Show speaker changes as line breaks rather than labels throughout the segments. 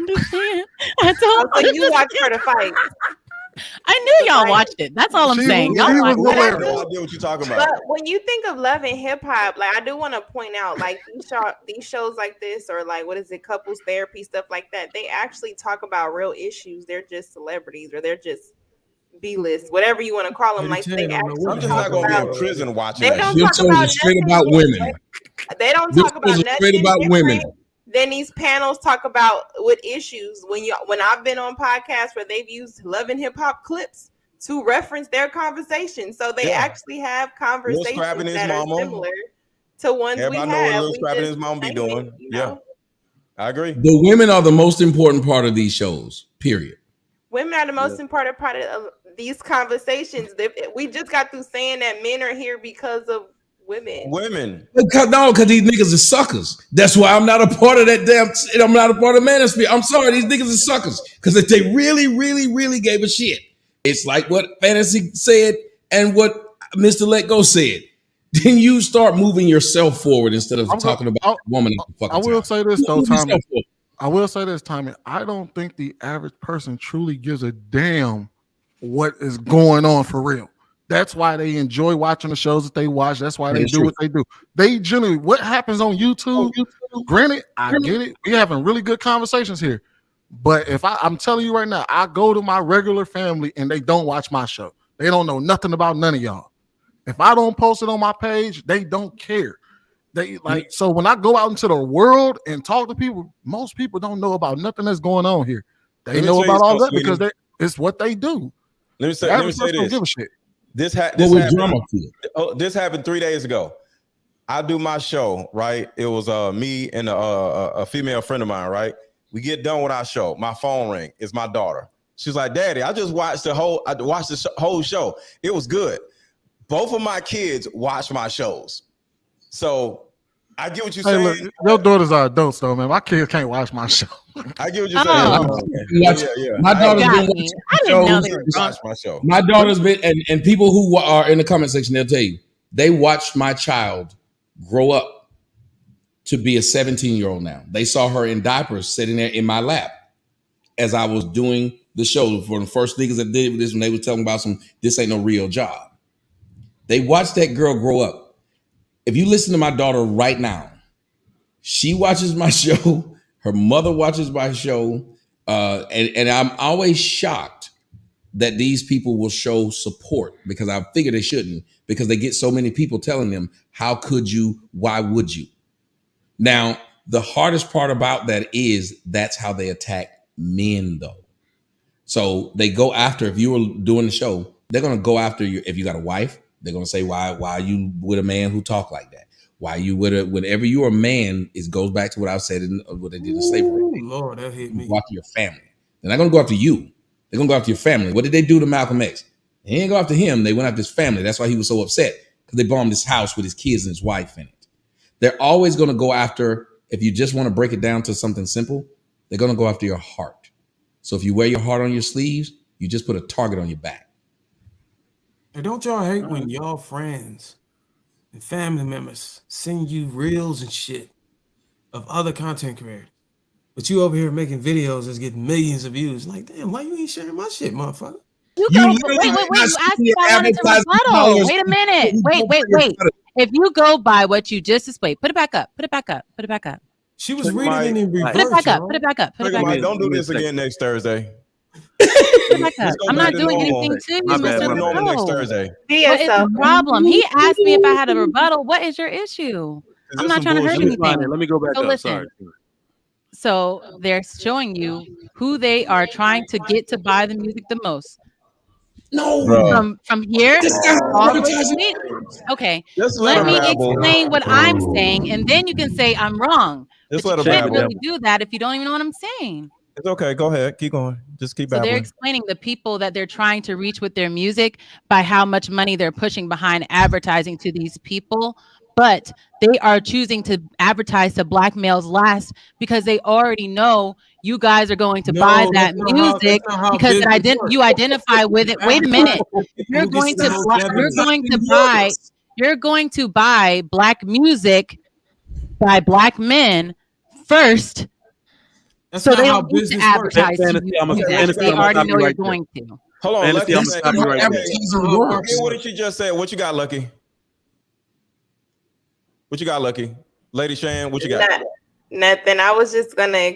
understand. I don't
So you watch
understand.
her to fight.
I knew y'all watched it. That's all I'm saying. Y'all
was
watched
I have
it.
no idea what you're talking about.
But when you think of love and hip hop, like I do want to point out, like these shows like this, or like what is it, couples therapy, stuff like that, they actually talk about real issues. They're just celebrities, or they're just B-list, whatever you want to call them. Like they actually
I'm just not gonna be in prison watching
they
that
don't
shit.
talk about
straight
nothing
about women.
different. They don't
This
talk about
was
nothing
straight about women.
different than these panels talk about with issues. When I've been on podcasts where they've used love and hip hop clips to reference their conversation, so they actually have conversations that are similar to ones
Everybody
we
know what
have.
Lil
We
Scrapping
just
his mom be
saying it,
doing.
you know?
I agree.
The women are the most important part of these shows, period.
Women are the most important part of these conversations. We just got through saying that men are here because of women.
Because these niggas are suckers. That's why I'm not a part of that damn. I'm not a part of Manosphere. I'm sorry, these niggas are suckers. Because if they really, really, really gave a shit, it's like what Fantasy said and what Mr. Let Go said. Then you start moving yourself forward instead of talking about a woman.
I will say this though, Tommy. I will say this, Tommy. I don't think the average person truly gives a damn what is going on for real. That's why they enjoy watching the shows that they watch. That's why they do what they do. They generally, what happens on YouTube, granted, I get it. We're having really good conversations here. But if I'm telling you right now, I go to my regular family and they don't watch my show. They don't know nothing about none of y'all. If I don't post it on my page, they don't care. They like, so when I go out into the world and talk to people, most people don't know about nothing that's going on here. They know about all that because it's what they do.
Let me say this.
Don't give a shit.
This happened 3 days ago. I do my show, right? It was me and a female friend of mine, right? We get done with our show. My phone ring. It's my daughter. She's like, "Daddy, I just watched the whole show. It was good." Both of my kids watch my shows. So I get what you're saying.
Look, your daughters are adults, though, man. My kids can't watch my show.
I get what you're saying.
My daughter's been watching
my show.
My daughter's been, and people who are in the comment section, they'll tell you, they watched my child grow up to be a 17-year-old now. They saw her in diapers sitting there in my lap as I was doing the show. For the first niggas that did this when they were talking about this ain't no real job. They watched that girl grow up. If you listen to my daughter right now, she watches my show. Her mother watches my show. And I'm always shocked that these people will show support, because I figure they shouldn't, because they get so many people telling them, how could you? Why would you? Now, the hardest part about that is that's how they attack men, though. So they go after, if you were doing the show, they're going to go after you. If you got a wife, they're going to say, why are you with a man who talk like that? Why you with whenever you're a man, it goes back to what I said in what they did in slavery.
Lord, that hit me.
Go after your family. They're not going to go after you. They're going to go after your family. What did they do to Malcolm X? They didn't go after him. They went after his family. That's why he was so upset, because they bombed his house with his kids and his wife in it. They're always going to go after, if you just want to break it down to something simple, they're going to go after your heart. So if you wear your heart on your sleeves, you just put a target on your back.
And don't y'all hate when y'all friends and family members send you reels and shit of other content creators, but you over here making videos that's getting millions of views? Like, damn, why you ain't sharing my shit, motherfucker?
Wait. You asked me if I wanted to rebuttal. Wait a minute. Wait. If you go by what you just displayed, put it back up.
She was reading it in reverse.
Put it back up.
Don't do this again next Thursday.
I'm not doing anything to you, Mr.
Normal next Thursday.
What is the problem? He asked me if I had a rebuttal. What is your issue? I'm not trying to hurt anything.
Let me go back up.
Listen.
Sorry.
So they're showing you who they are trying to get to buy the music the most.
No,
from here. Okay, let me explain what I'm saying, and then you can say I'm wrong.
Just
but
let
you can't really do that if you don't even know what I'm saying.
It's okay. Go ahead. Keep going. Just keep babbling.
So they're explaining the people that they're trying to reach with their music by how much money they're pushing behind advertising to these people. But they are choosing to advertise to black males last because they already know you guys are going to buy that music because you identify with it. Wait a minute. You're going to buy black music by black men first.
That's
So
not
they
how
don't need to
business works.
advertise to
Fantasy,
you.
I'm gonna
They
stop
already
you
know you're
right there.
going to.
Hold on,
Fantasy,
Lucky.
I'm gonna stop you right there.
Advertising works.
What did she just say? What you got, Lucky? What you got, Lucky? Lady Shan, what you got?
Nothing. I was just gonna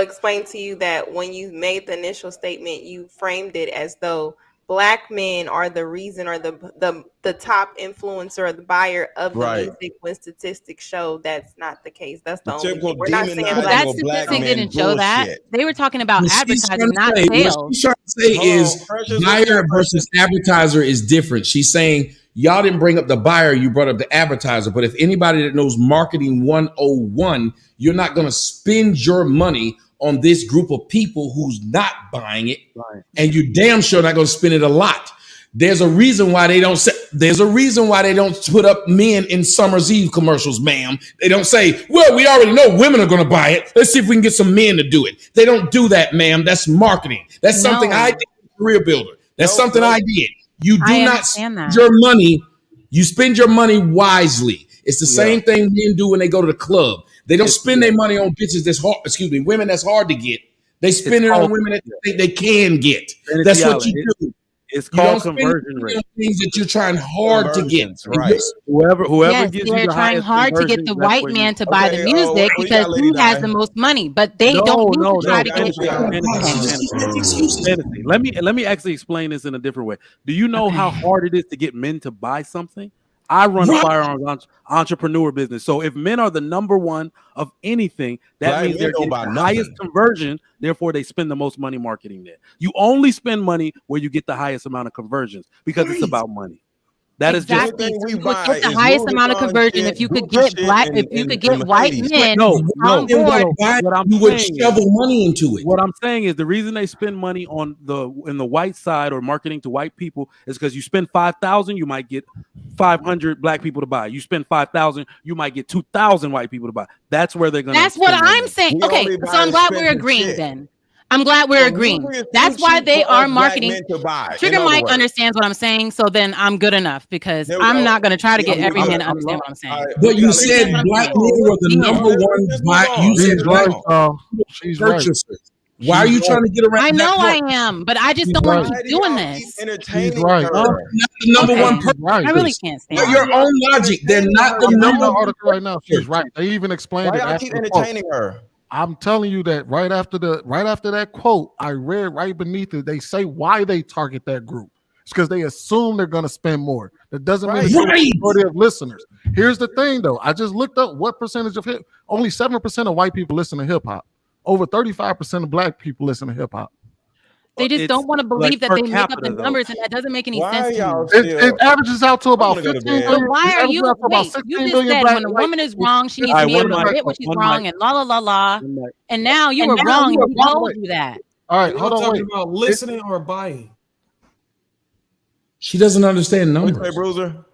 explain to you that when you made the initial statement, you framed it as though black men are the reason or the top influencer or the buyer of the
Right.
music when statistics show that's not the case. That's the
The
only
typical
thing. We're not saying
demonizing
But
black
that
of black
statistic
men
didn't show that.
bullshit.
They were talking about
What she's
advertising, not
what
sales.
she's trying to say
Hold on,
is
Precious, what you
buyer
got,
versus advertiser is different. She's saying y'all didn't bring up the buyer, you brought up the advertiser. But if anybody that knows marketing 101, you're not going to spend your money on this group of people who's not buying it,
Right.
and you damn sure not going to spend it a lot. There's a reason why they don't say, there's a reason why they don't put up men in Summer's Eve commercials, ma'am. They don't say, well, we already know women are going to buy it. Let's see if we can get some men to do it. They don't do that, ma'am. That's marketing. That's something
No.
I did as a career builder. That's something I did. You do
I
not
understand
spend
that.
your money. You spend your money wisely. It's the same thing men do when they go to the club. They don't spend their money on bitches that's hard, women that's hard to get. They spend it on women that they think they can get. That's what you do.
It's
You don't
called
spend
conversion
money
rate.
on things that you're trying hard to get.
Conversions, right.
Whoever
Yes,
gives you
they're
the
trying
highest
hard to get
conversions,
the
that's
white
where
man
you.
to buy the
Okay,
music
what you
because
got, Lady
he has
Di?
the most money. But they
No,
don't
no,
need to try
no,
to get
Fantasy,
it.
Fantasy. Let me actually explain this in a different way. Do you know how hard it is to get men to buy something? I run a
Right.
firearms entrepreneur business. So if men are the number one of anything, that
Black
means
men
they're
don't
getting
buy
the
nothing.
highest conversion. Therefore, they spend the most money marketing there. You only spend money where you get the highest amount of conversions because it's about money. That is just
Exactly.
Everything we
So you would
buy
get the
is
highest
Louis
amount of
Vuitton
conversion
shit,
if you could
Gucci
get
shit,
black,
and-
if you
and-
could get
and
white
Mercedes.
men
no.
on
Then
board.
What I'm
you would
saying is-
shovel money into it.
What I'm saying is the reason they spend money on the white side or marketing to white people is because you spend 5,000, you might get 500 black people to buy. You spend 5,000, you might get 2,000 white people to buy. That's where they're gonna.
That's what
spend their
I'm
money.
saying.
We
Okay,
only
so
buy
I'm glad we're
expensive
agreeing
shit.
then. I'm glad we're
So
agreeing.
music is
That's
too
why
cheap
they
for
are
us black
marketing.
men to buy. In
Trigger
other
Mike
words.
understands what I'm saying, so then I'm good enough because
There we
I'm
go.
not going to try to get
Yeah,
every
I'm-
man to
I'm
understand
wrong.
what I'm saying.
All right,
But
we
you
got
said
Lady Di.
black men were the
Yeah.
number one
Let's move on.
you said
She's
black
right. She's right.
purchasers. Why are you trying to get around
I
that
know I
part?
am, but I just
She's
don't want
right.
to
Why
keep
do y'all
doing
keep
this.
entertaining
She's right.
her?
Not the number
Okay.
one
She's
purchasers.
right.
I really can't stand
By
it.
your own logic, they're not the
I'm reading
number
the
one
article right now. She's
purchaser.
right. They even explained
Why
it
y'all
after
keep
the quote.
entertaining her?
I'm telling you that right after that quote, I read right beneath it. They say why they target that group. It's because they assume they're going to spend more. That doesn't mean it's
Right.
the majority of listeners. Here's the thing, though. I just looked up what percentage of only 7% of white people listen to hip hop. Over 35% of black people listen to hip hop.
They just
It's
don't want to believe
like
that
per
they make up the
capita, though.
numbers, and that doesn't make any
Why
sense to
y'all
me.
still?
It averages out to about
gonna go to
15
bed.
So
billion.
why
It
are
averages
you?
out to about
Wait, you
16
just
billion
said
black
when a
white
woman is
people.
wrong, she needs
All
to
right,
be
one
able to
mic,
admit when she's
one
wrong,
mic.
and la la la la.
One mic.
And now you
And
were
now
wrong,
you
and we
were wrong.
told you that.
All right,
Y'all
hold on,
talking
wait.
about listening or buying?
She doesn't understand
What you say,
numbers.
Bruiser?